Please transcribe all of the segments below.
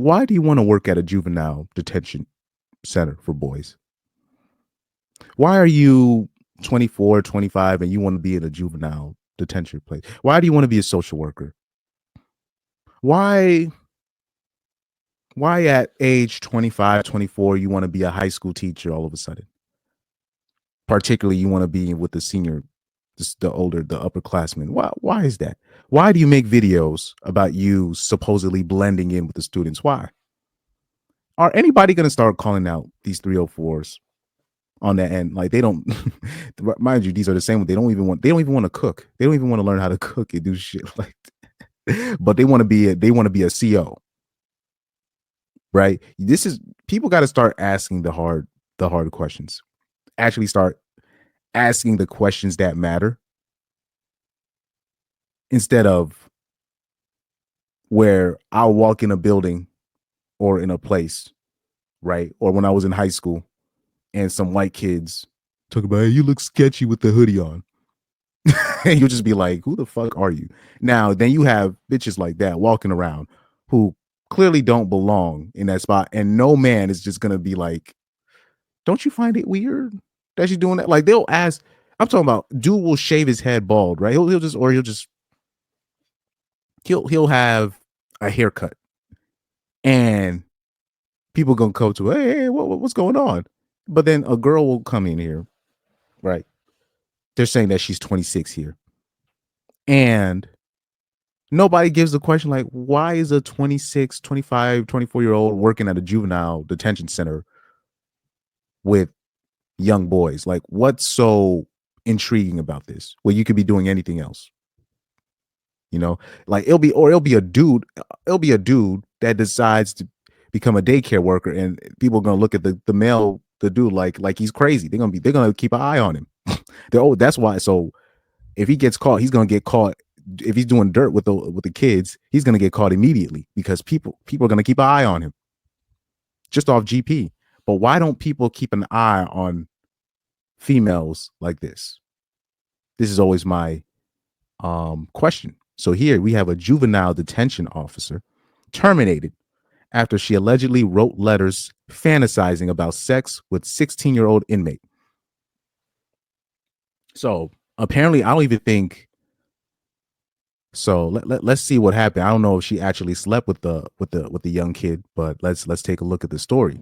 Why do you want to work at a juvenile detention center for boys? Why are you 24, 25, and you want to be in a juvenile detention place? Why do you want to be a social worker? Why why at age 25, 24 you want to be a high school teacher all of a sudden? Particularly you want to be with the senior, the older, the upperclassmen. Why is that? Why do you make videos about you supposedly blending in with the students? Why? Are anybody going to start calling out these 304s on that end? Like they don't mind you, these are the same. They don't even want to cook. They don't even want to learn how to cook and do shit like but they want to be a CO, right? This is people got to start asking the hard questions. Actually start asking the questions that matter instead of where I'll walk in a building or in a place, right? Or when I was in high school and some white kids talk about, hey, you look sketchy with the hoodie on. And you'll just be like, who the fuck are you? Now, then you have bitches like that walking around who clearly don't belong in that spot. And no man is just going to be like, don't you find it weird that she's doing that? Like they'll ask, I'm talking about dude will shave his head bald, right? He'll have a haircut and people gonna come to, hey, what's going on? But then a girl will come in here, right? They're saying that she's 26 here. And nobody gives the question like, why is a 26, 25, 24-year-old working at a juvenile detention center with young boys? Like, what's so intriguing about this? Well, you could be doing anything else. You know, like it'll be a dude that decides to become a daycare worker, and people are gonna look at the dude like he's crazy. They're gonna keep an eye on him. That's why. So if he gets caught, he's gonna get caught. If he's doing dirt with the kids, he's gonna get caught immediately because people are gonna keep an eye on him just off GP. But why don't people keep an eye on females like this? This is always my question. So here we have a juvenile detention officer terminated after she allegedly wrote letters fantasizing about sex with 16-year-old inmate. So apparently, I don't even think. So let's see what happened. I don't know if she actually slept with the young kid, but let's take a look at the story.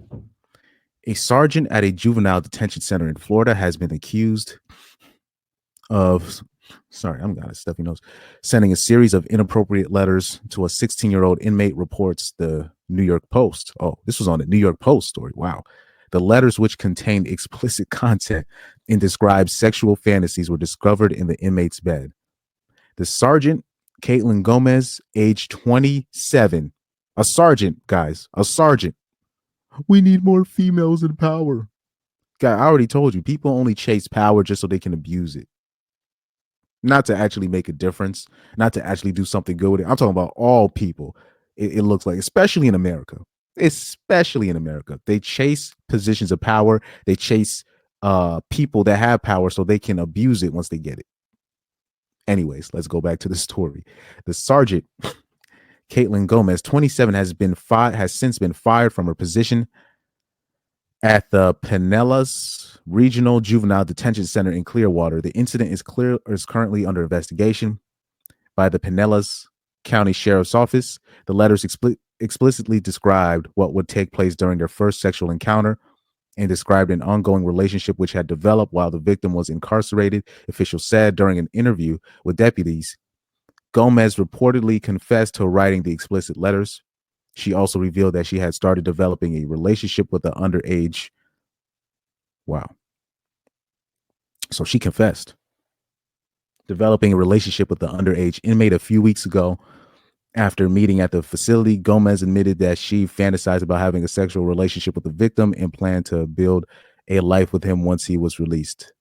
A sergeant at a juvenile detention center in Florida has been accused of, I'm got a stuffy nose, sending a series of inappropriate letters to a 16-year-old inmate, reports the New York Post. Oh, this was on the New York Post story. Wow. The letters, which contained explicit content and described sexual fantasies, were discovered in the inmate's bed. The sergeant, Caitlin Gomez, age 27, a sergeant, guys, a sergeant. We need more females in power. Guy, I already told you, people only chase power just so they can abuse it. Not to actually make a difference, not to actually do something good with it. I'm talking about all people. It looks like, especially in America, they chase positions of power. They chase people that have power so they can abuse it once they get it. Anyways, let's go back to the story. The sergeant, Caitlin Gomez, 27, has since been fired from her position at the Pinellas Regional Juvenile Detention Center in Clearwater. The incident is currently under investigation by the Pinellas County Sheriff's Office. The letters explicitly described what would take place during their first sexual encounter and described an ongoing relationship which had developed while the victim was incarcerated, officials said during an interview with deputies. Gomez reportedly confessed to writing the explicit letters. She also revealed that she had started developing a relationship with the underage. Wow. So she confessed. Developing a relationship with the underage inmate a few weeks ago. After meeting at the facility, Gomez admitted that she fantasized about having a sexual relationship with the victim and planned to build a life with him once he was released.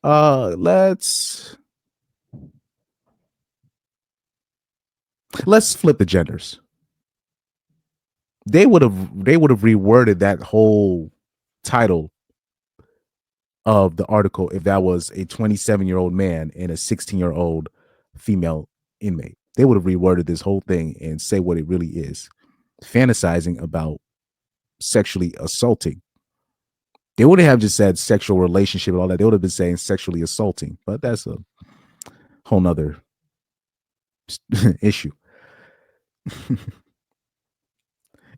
Let's flip the genders. They would have reworded that whole title of the article if that was a 27-year-old man and a 16-year-old female inmate. They would have reworded this whole thing and say what it really is. fantasizing about sexually assaulting. They wouldn't have just said sexual relationship and all that. They would have been saying sexually assaulting, but that's a whole nother issue.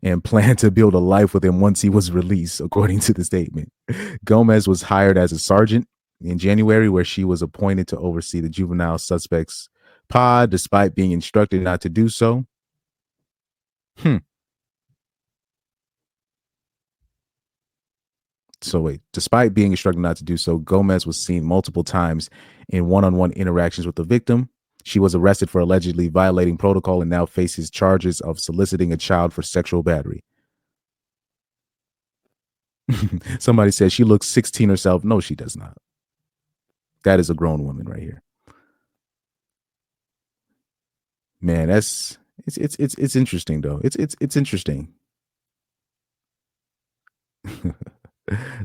And planned to build a life with him once he was released, according to the statement. Gomez was hired as a sergeant in January, where she was appointed to oversee the juvenile suspects pod, despite being instructed not to do so. Hmm. So wait, despite being instructed not to do so, Gomez was seen multiple times in one-on-one interactions with the victim. She was arrested for allegedly violating protocol and now faces charges of soliciting a child for sexual battery. Somebody says she looks 16 herself. No, she does not. That is a grown woman right here. Man, it's interesting though. It's interesting.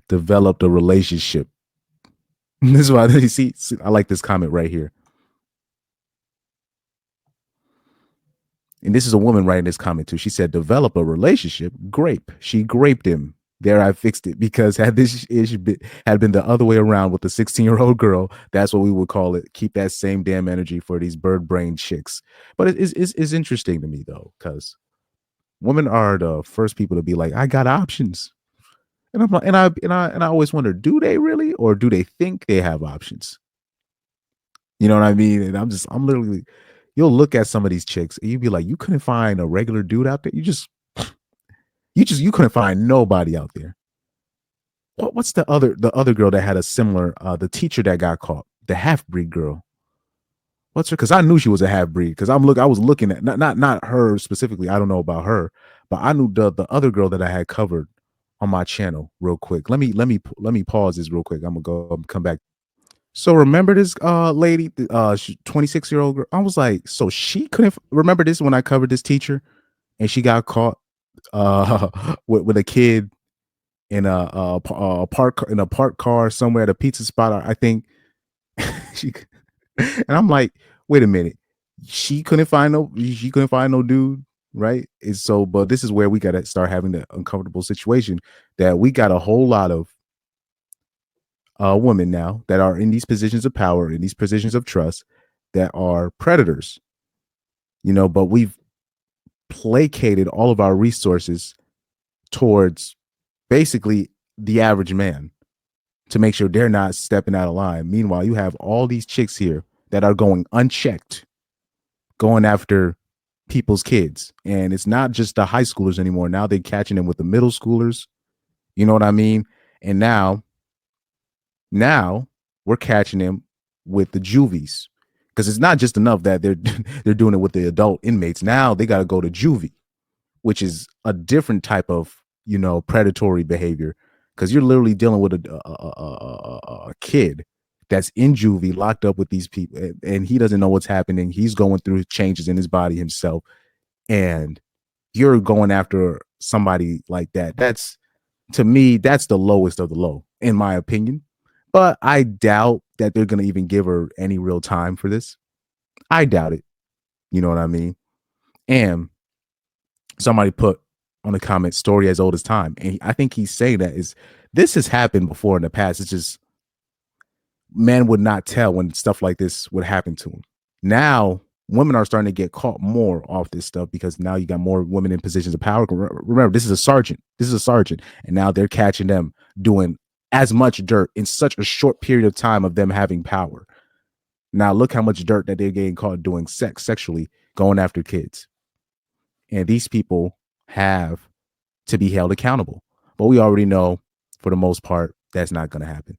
Developed a relationship. This is why you see. I like this comment right here. And this is a woman writing this comment too. She said, "Develop a relationship. Grape. She graped him. There, I fixed it because had this issue had been the other way around with the 16-year-old girl, that's what we would call it. Keep that same damn energy for these bird brain chicks." But it's interesting to me though, because women are the first people to be like, "I got options," and I'm like, and I always wonder, do they really, or do they think they have options? You know what I mean? And I'm literally, you'll look at some of these chicks and you'd be like, you couldn't find a regular dude out there. You couldn't find nobody out there. What's the other girl that had a similar the teacher that got caught, the half breed girl. What's her? Because I knew she was a half breed. Because I was looking at not her specifically. I don't know about her, but I knew the other girl that I had covered on my channel. Real quick, let me pause this real quick. I'm gonna go come back. So remember this lady, 26-year-old girl. I was like, so she couldn't remember this when I covered this teacher, and she got caught with a kid in a park in a parked car somewhere at a pizza spot. I think she, and I'm like, wait a minute, she couldn't find no dude, right? And so, but this is where we got to start having the uncomfortable situation that we got a whole lot of women now that are in these positions of power, in these positions of trust, that are predators, but we've placated all of our resources towards basically the average man to make sure they're not stepping out of line. Meanwhile, you have all these chicks here that are going unchecked, going after people's kids. And it's not just the high schoolers anymore. Now they're catching them with the middle schoolers. You know what I mean? And now we're catching them with the juvies, because it's not just enough that they're they're doing it with the adult inmates. Now they got to go to juvie, which is a different type of predatory behavior, because you're literally dealing with a kid that's in juvie, locked up with these people, and he doesn't know what's happening. He's going through changes in his body himself, and you're going after somebody like that. That's, to me, that's the lowest of the low, in my opinion. But I doubt that they're gonna even give her any real time for this. I doubt it. You know what I mean? And somebody put on the comment, story as old as time. And I think he's saying that is, this has happened before in the past. It's just men would not tell when stuff like this would happen to them. Now women are starting to get caught more off this stuff, because now you got more women in positions of power. Remember, this is a sergeant. And now they're catching them doing as much dirt in such a short period of time of them having power. Now look how much dirt that they're getting caught doing sexually, going after kids. And these people have to be held accountable. But we already know, for the most part, that's not going to happen.